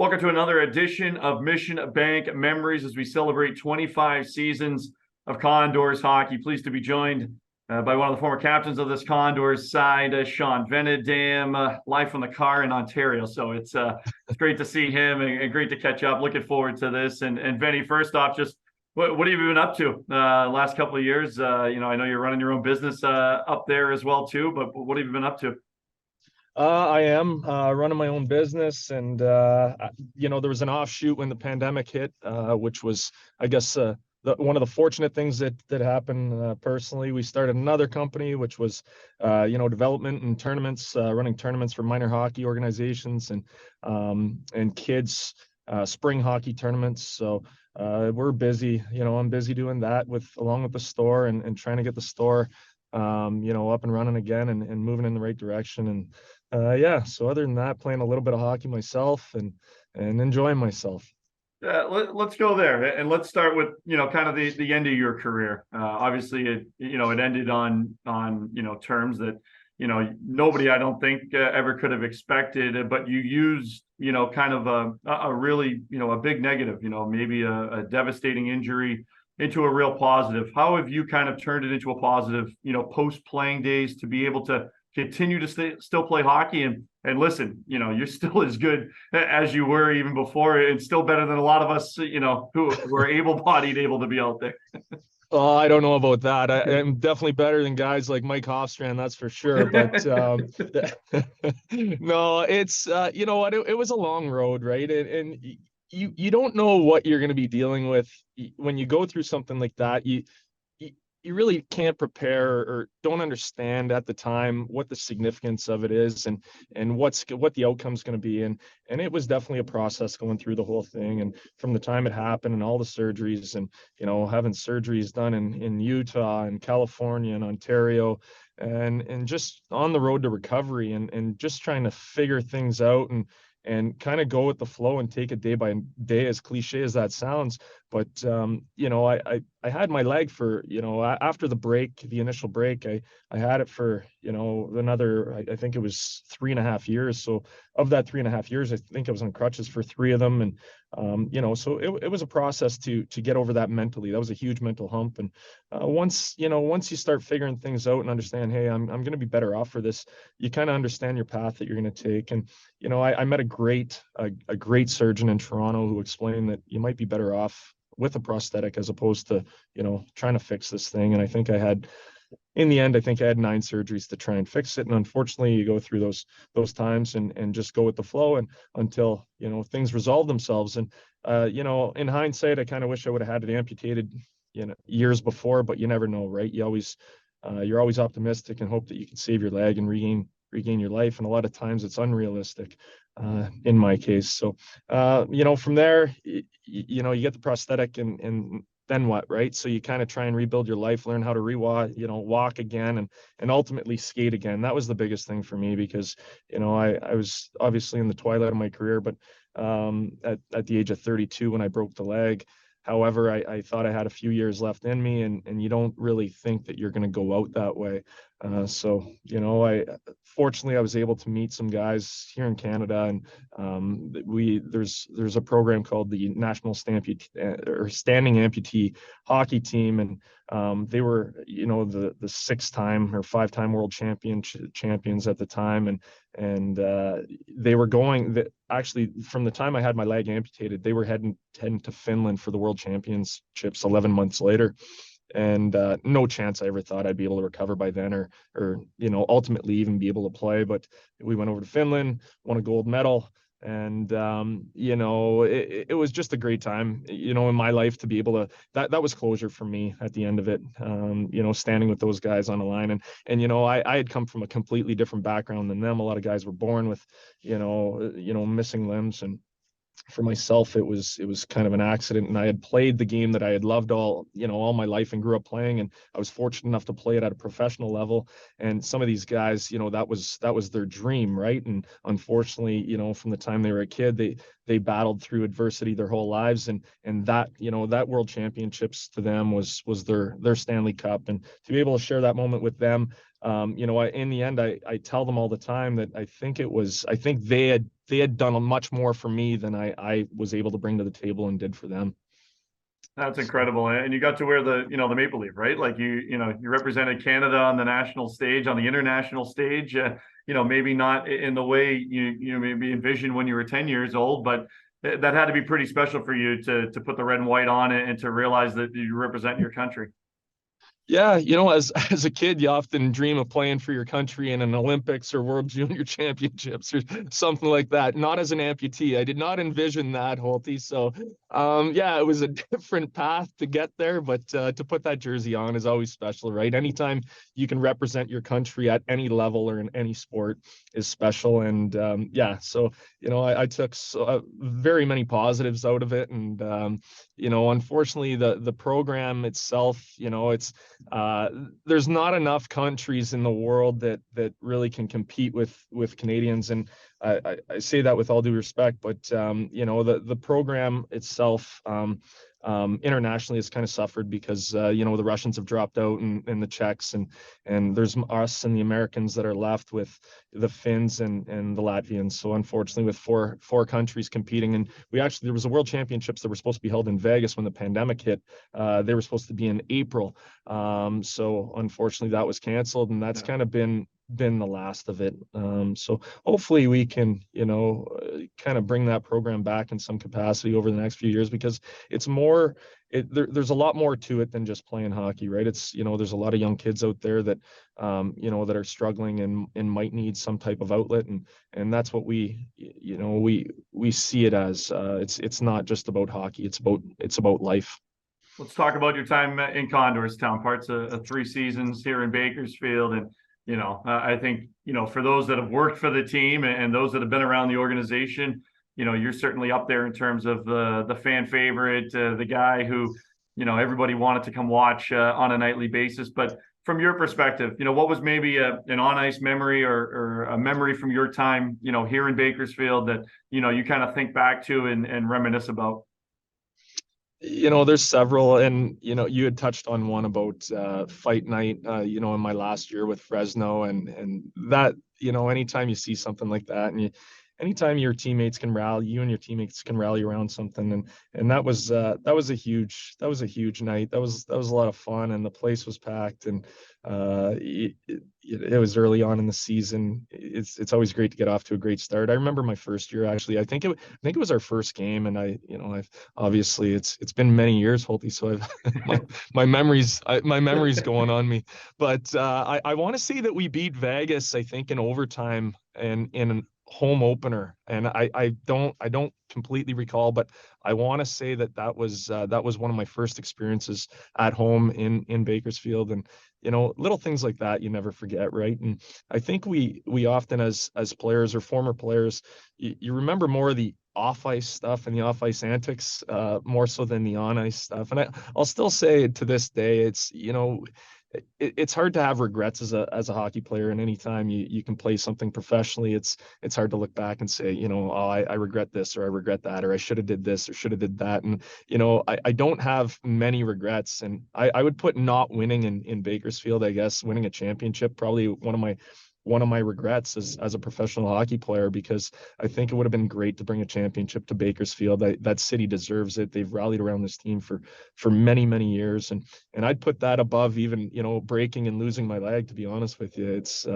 Welcome to another edition of Mission Bank Memories as we celebrate 25 seasons of Condors hockey. Pleased to be joined by one of the former captains of this Condors side, Sean Venedam, live from the car in Ontario. So it's great to see him and great to catch up. Looking forward to this. And Venny, first off, just what have you been up to last couple of years? I know you're running your own business up there as well too, but what have you been up to? I am running my own business, and there was an offshoot when the pandemic hit, which was, I guess, one of the fortunate things that happened personally. We started another company, which was, development and tournaments, running tournaments for minor hockey organizations and kids spring hockey tournaments. So we're busy. I'm busy doing that along with the store and trying to get the store up and running again and moving in the right direction. And so other than that, playing a little bit of hockey myself and enjoying myself. Let's go there, and let's start with kind of the end of your career. Obviously, it ended on terms that nobody, I don't think, ever could have expected. But you used kind of a really a big negative, maybe a devastating injury into a real positive. How have you kind of turned it into a positive, post playing days to be able to continue to still play hockey and listen, you're still as good as you were even before, and still better than a lot of us, who were able-bodied, able to be out there. Oh, I don't know about that. I'm definitely better than guys like Mike Hofstrand, that's for sure. But no, it's you know what, it was a long road, right? And you don't know what you're going to be dealing with when you go through something like that. You really can't prepare or don't understand at the time what the significance of it is and what the outcome's going to be. And it was definitely a process going through the whole thing. And from the time it happened and all the surgeries and, having surgeries done in Utah and California and Ontario and just on the road to recovery and just trying to figure things out and kind of go with the flow and take it day by day, as cliche as that sounds. But, I had my leg for, after the initial break, I had it for, another, I think it was 3.5 years. So of that 3.5 years, I think I was on crutches for 3 of them. And, so it was a process to get over that mentally. That was a huge mental hump. And once you start figuring things out and understand, hey, I'm going to be better off for this, you kind of understand your path that you're going to take. And, I met a great surgeon in Toronto who explained that you might be better off with a prosthetic as opposed to, trying to fix this thing. And in the end, I think I had 9 surgeries to try and fix it. And unfortunately, you go through those times and just go with the flow and until, things resolve themselves. And, in hindsight, I kind of wish I would have had it amputated, years before, but you never know, right? You're always optimistic and hope that you can save your leg and regain your life. And a lot of times it's unrealistic, in my case. So, from there, you get the prosthetic and then what, right? So you kind of try and rebuild your life, learn how to walk again and ultimately skate again. That was the biggest thing for me because, I was obviously in the twilight of my career, but at the age of 32 when I broke the leg. However, I thought I had a few years left in me, and you don't really think that you're going to go out that way. So, fortunately, I was able to meet some guys here in Canada, and there's a program called the National Standing Amputee Hockey Team, and they were, the 6-time or 5-time world champions at the time, and they were actually from the time I had my leg amputated, they were heading to Finland for the World Championships 11 months later. And no chance I ever thought I'd be able to recover by then or ultimately even be able to play. But we went over to Finland, won a gold medal. And, it was just a great time, in my life to be able to, that was closure for me at the end of it, standing with those guys on the line. And I had come from a completely different background than them. A lot of guys were born with, missing limbs. And for myself, it was kind of an accident, and I had played the game that I had loved all my life and grew up playing, and I was fortunate enough to play it at a professional level. And some of these guys, that was their dream, right? And unfortunately, from the time they were a kid, they battled through adversity their whole lives, and that that World Championships to them was their Stanley Cup, and to be able to share that moment with them, in the end, I tell them all the time that I think they had done much more for me than I was able to bring to the table and did for them. That's So, incredible. And you got to wear the maple leaf, right? Like you represented Canada on the national stage, on the international stage. Maybe not in the way you maybe envisioned when you were 10 years old, but that had to be pretty special for you to put the red and white on it and to realize that you represent your country. yeah, as as a kid, you often dream of playing for your country in an Olympics or World Junior Championships or something like that. Not as an amputee. I did not envision that, Holty. So, yeah, it was a different path to get there, but to put that jersey on is always special, right? Anytime you can represent your country at any level or in any sport is special. And yeah, so I took very many positives out of it, and unfortunately, the program itself, uh, there's not enough countries in the world that really can compete with Canadians, and I say that with all due respect, but the program itself internationally has kind of suffered because the Russians have dropped out, and the Czechs, and there's us and the Americans that are left with the Finns and the Latvians. So unfortunately, with four countries competing, and there was a World Championships that were supposed to be held in Vegas when the pandemic hit. They were supposed to be in April. So unfortunately that was canceled, and that's kind of been the last of it. So hopefully we can, kind of bring that program back in some capacity over the next few years, because it's more, there's a lot more to it than just playing hockey, right? It's, there's a lot of young kids out there that, that are struggling and might need some type of outlet. And that's what we see it as. It's not just about hockey. It's about life. Let's talk about your time in Condorstown, parts of 3 seasons here in Bakersfield. And, I think, for those that have worked for the team and those that have been around the organization, you're certainly up there in terms of the fan favorite, the guy who, everybody wanted to come watch on a nightly basis. But from your perspective, what was maybe an on-ice memory or a memory from your time, here in Bakersfield that, you kind of think back to and reminisce about? There's several, and you had touched on one about fight night, in my last year with Fresno, and that, anytime you see something like that, and anytime you and your teammates can rally around something, and that was a huge night. That was a lot of fun, and the place was packed, and it was early on in the season. It's always great to get off to a great start. I remember my first year, actually. I think it was our first game, and I've obviously it's been many years, Holty, so I've my memories going on me, but I want to say that we beat Vegas, I think, in overtime and in an home opener, and I don't completely recall, but I want to say that was one of my first experiences at home in Bakersfield. And little things like that you never forget, right? And I think we often, as players or former players, you remember more of the off ice stuff and the off ice antics more so than the on ice stuff. And I'll still say to this day, it's hard to have regrets as a hockey player, and anytime you can play something professionally, it's hard to look back and say, I regret this, or I regret that, or I should have did this or should have did that. And I don't have many regrets, and I would put not winning in Bakersfield, I guess, winning a championship, probably one of my regrets as a professional hockey player, because I think it would have been great to bring a championship to Bakersfield. That city deserves it. They've rallied around this team for many, many years. And I'd put that above even, breaking and losing my leg, to be honest with you. It's,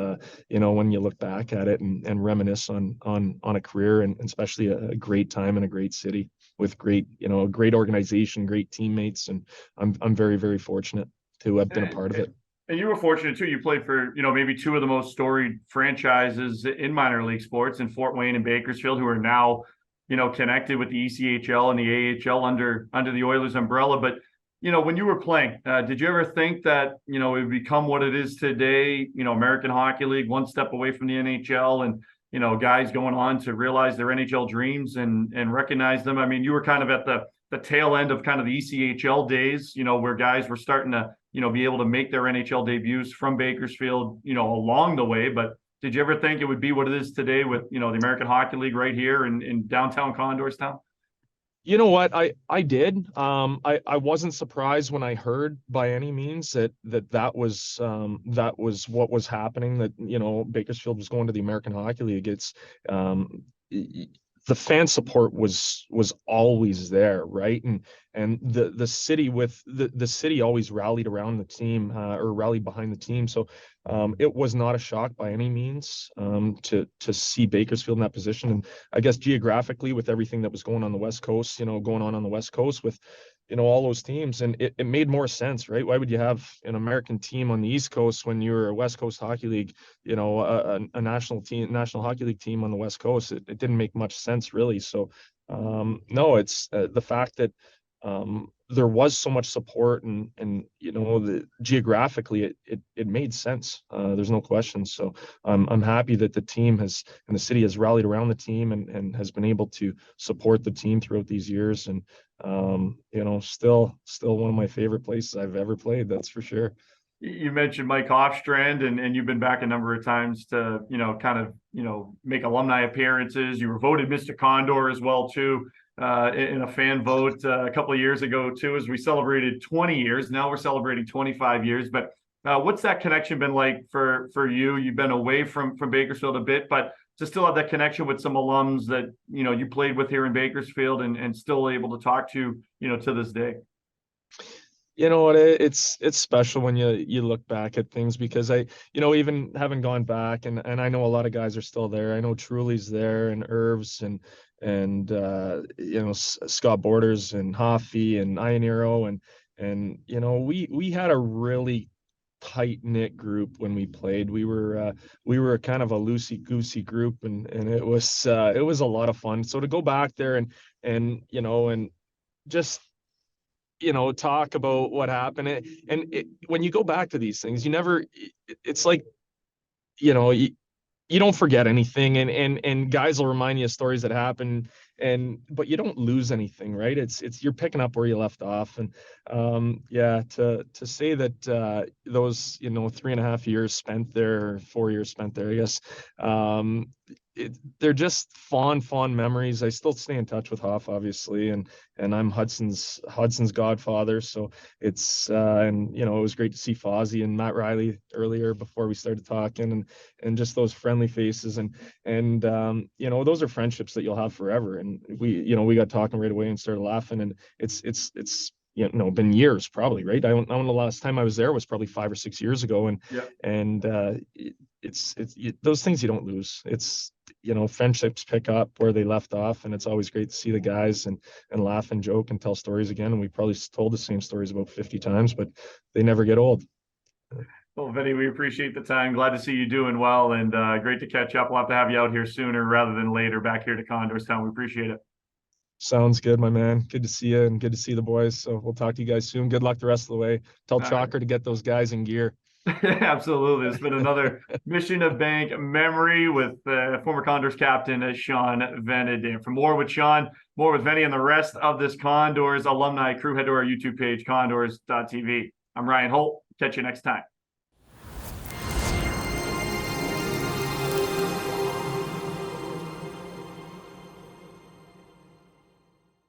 when you look back at it and reminisce on a career, and especially a great time in a great city with great, a great organization, great teammates. And I'm very, very fortunate to have been a part of it. And you were fortunate too. You played for, maybe two of the most storied franchises in minor league sports, in Fort Wayne and Bakersfield, who are now, connected with the ECHL and the AHL under the Oilers umbrella. But, when you were playing, did you ever think that, it would become what it is today, American Hockey League, one step away from the NHL, and, guys going on to realize their NHL dreams and recognize them? I mean, you were kind of at the tail end of kind of the ECHL days, where guys were starting to, be able to make their NHL debuts from Bakersfield, along the way. But did you ever think it would be what it is today with, the American Hockey League right here in downtown Condorstown? You know what? I did. I wasn't surprised when I heard by any means that was what was happening. That Bakersfield was going to the American Hockey League. It's um, the fan support was always there, right? And the city with the city always rallied around the team or rallied behind the team. So it was not a shock by any means to see Bakersfield in that position. And I guess geographically, with everything that was going on the West Coast, going on the West Coast with, all those teams, and it made more sense, right? Why would you have an American team on the East Coast when you're a West Coast Hockey League, a National Hockey League team on the West Coast? It didn't make much sense, really. So, no, it's the fact that there was so much support and geographically it made sense. There's no question. So I'm happy that the team has and the city has rallied around the team and has been able to support the team throughout these years. And still one of my favorite places I've ever played. That's for sure. You mentioned Mike Hofstrand, and you've been back a number of times to, kind of, make alumni appearances. You were voted Mr. Condor as well, too, in a fan vote a couple of years ago, too, as we celebrated 20 years. Now we're celebrating 25 years. But what's that connection been like for you? You've been away from Bakersfield a bit, but to still have that connection with some alums that, you played with here in Bakersfield and still able to talk to, to this day. You know what, it's special when you look back at things, because even having gone back, and I know a lot of guys are still there. I know Truly's there, and Irvs, and Scott Borders and Hoffy and Ionero, and we had a really tight knit group when we played. We were kind of a loosey goosey group, and it was a lot of fun. So to go back there and just talk about what happened. When you go back to these things, it's like, you don't forget anything, and guys will remind you of stories that happen, but you don't lose anything, right? It's you're picking up where you left off. And yeah, to say that those 3.5 years spent there, 4 years spent there, I guess, they're just fond memories. I still stay in touch with Hoff, obviously, and I'm Hudson's godfather. So it's and it was great to see Fozzie and Matt Riley earlier before we started talking, and just those friendly faces, and those are friendships that you'll have forever. And we got talking right away and started laughing, and it's been years, probably, right? I don't know, the last time I was there was probably 5 or 6 years ago. And Yeah. Those things you don't lose. It's friendships pick up where they left off, and it's always great to see the guys and laugh and joke and tell stories again. And we probably told the same stories about 50 times, but they never get old. Well, Vinny, we appreciate the time. Glad to see you doing well, and great to catch up. We'll have to have you out here sooner rather than later back here to Condorstown. We appreciate it. Sounds good, my man. Good to see you, and good to see the boys. So we'll talk to you guys soon. Good luck the rest of the way. Tell Chalker to get those guys in gear. Absolutely. It's been another Mission of Bank memory with former Condors captain Sean Venedam. For more with Sean, more with Vinny, and the rest of this Condors alumni crew, head to our YouTube page, condors.tv. I'm Ryan Holt. Catch you next time.